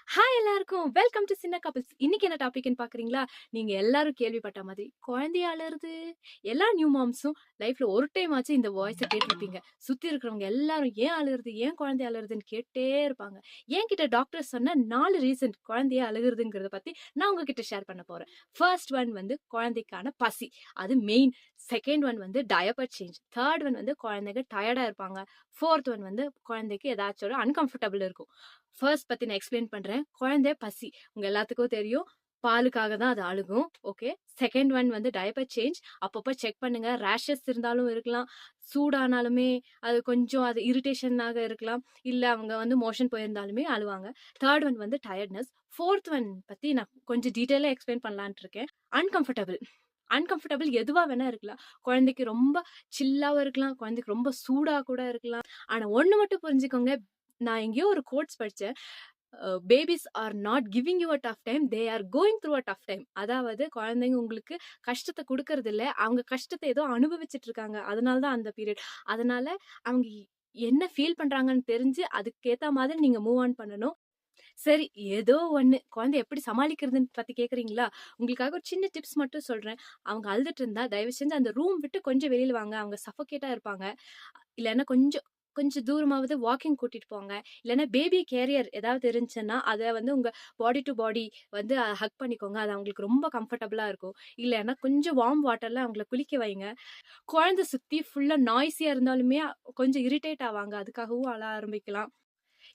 Hi எல்லாருக்கும் welcome to சின்ன couples. இன்னைக்கு என்ன டாபிக்னு பாக்குறீங்களா? நீங்க எல்லாரும் கேள்விப்பட்ட மாதிரி குழந்தைய அழுறது. எல்லா நியூ மாம்ஸும் லைஃப்ல ஒரு டைம் ஆச்சு இந்த வாய்ஸை கேட்டிருப்பீங்க. சுத்தி இருக்கிறவங்க எல்லாரும் ஏன் அழுறது, ஏன் குழந்தைய அழுறதுன்னு கேட்டே இருப்பாங்க. என்கிட்ட டாக்டர் சொன்ன 4 ரீசன் குழந்தைய அழுகுறதுங்கிறத பத்தி நான் உங்ககிட்ட ஷேர் பண்ண போறேன். ஃபர்ஸ்ட் ஒன் வந்து குழந்தைக்கான பசி, அது மெயின். செகண்ட் ஒன் வந்து டயப்பர் சேஞ்ச். தேர்ட் ஒன் வந்து குழந்தைங்க டயர்டா இருப்பாங்க. ஃபோர்த் ஒன் வந்து குழந்தைக்கு ஏதாச்சும் ஒரு அன்கம்ஃபர்டபுள் இருக்கும். ஃபர்ஸ்ட் பத்தி நான் எக்ஸ்பிளைன் பண்றேன். குழந்தை பசி உங்க எல்லாத்துக்கும் தெரியும். பாலுக்காக தான் அது அழுகும். ஓகே. செகண்ட் ஒன் வந்து டயப்பர் சேஞ்ச். அப்பப்போ செக் பண்ணுங்க. ரேஷஸ் இருந்தாலும் இருக்கலாம், சூடானாலுமே அது கொஞ்சம் அது இரிட்டேஷனாக இருக்கலாம், இல்ல அவங்க வந்து மோஷன் போயிருந்தாலுமே அழுவாங்க. தேர்ட் ஒன் வந்து டயர்ட்னஸ். ஃபோர்த் ஒன் பத்தி நான் கொஞ்சம் டீட்டெயிலா எக்ஸ்பிளைன் பண்ணலான்ட்டு இருக்கேன். அன்கம்ஃபர்டபுள். அன்கம்ஃபர்டபுள் எதுவா வேணா இருக்கலாம். குழந்தைக்கு ரொம்ப சில்லாவும் இருக்கலாம், குழந்தைக்கு ரொம்ப சூடா கூட இருக்கலாம். ஆனா ஒண்ணு மட்டும் புரிஞ்சுக்கோங்க. நான் எங்கேயோ ஒரு கோட்ஸ் படிச்சேன். Babies are not giving you a tough time, they are going through a tough time. அதாவது குழந்தைங்க உங்களுக்கு கஷ்டத்தை கொடுக்கறது இல்ல, அவங்க கஷ்டத்தை ஏதோ அனுபவிச்சுட்டு இருக்காங்க. அதனால தான் அந்த பீரியட். அதனால அவங்க என்ன ஃபீல் பண்றாங்கன்னு தெரிஞ்சு அதுக்கேத்த மாதிரி நீங்க மூவ் ஆன் பண்ணணும். சரி, ஏதோ ஒண்ணு குழந்தை எப்படி சமாளிக்கிறதுன்னு பத்தி கேக்குறீங்களா? உங்களுக்காக ஒரு சின்ன டிப்ஸ் மட்டும் சொல்றேன். அவங்க அழுதுட்டு இருந்தா தயவு செஞ்சு அந்த ரூம் விட்டு கொஞ்சம் வெளியில வாங்க. அவங்க சஃபோகேட்டா இருப்பாங்க. இல்லன்னா கொஞ்சம் கொஞ்சம் தூரமாவது வாக்கிங் கூட்டிட்டு போங்க. இல்லன்னா பேபி கேரியர் ஏதாவது இருந்துச்சுன்னா, அத வந்து உங்க பாடி டூ பாடி வந்து ஹக் பண்ணிக்கோங்க. அது அவங்களுக்கு ரொம்ப கம்ஃபர்டபுளா இருக்கும். இல்லன்னா கொஞ்சம் வார்ம் வாட்டர்ல அவங்கள குளிக்க வைங்க. குழந்தை சுத்தி ஃபுல்லா நாய்ஸியா இருந்தாலுமே கொஞ்சம் இரிட்டேட் ஆவாங்க. அதுக்காகவும் அழ ஆரம்பிக்கலாம்.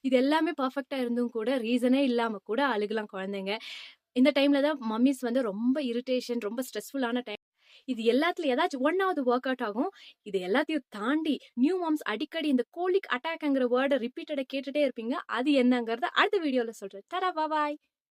இது எல்லாமே பெர்ஃபெக்ட்டா இருந்தும் கூட ரீசனே இல்லாம கூட அழுகலாம் குழந்தைங்க. இந்த டைம்ல தான் மம்மிஸ் வந்து ரொம்ப இரிட்டேஷன், ரொம்ப ஸ்ட்ரெஸ்ஃபுல்லான டைம். இது எல்லாத்துல ஏதாச்சும் ஒண்ணாவது ஒர்க் அவுட் ஆகும். இது எல்லாத்தையும் தாண்டி நியூ மாம்ஸ் அடிக்கடி இந்த கோலிக் அட்டாக்ங்கிற வேர்ட ரிப்பீட்டடா கேட்டுட்டே இருப்பீங்க. அது என்னங்கிறத அடுத்த வீடியோல சொல்றேன். டாடா, பாய்.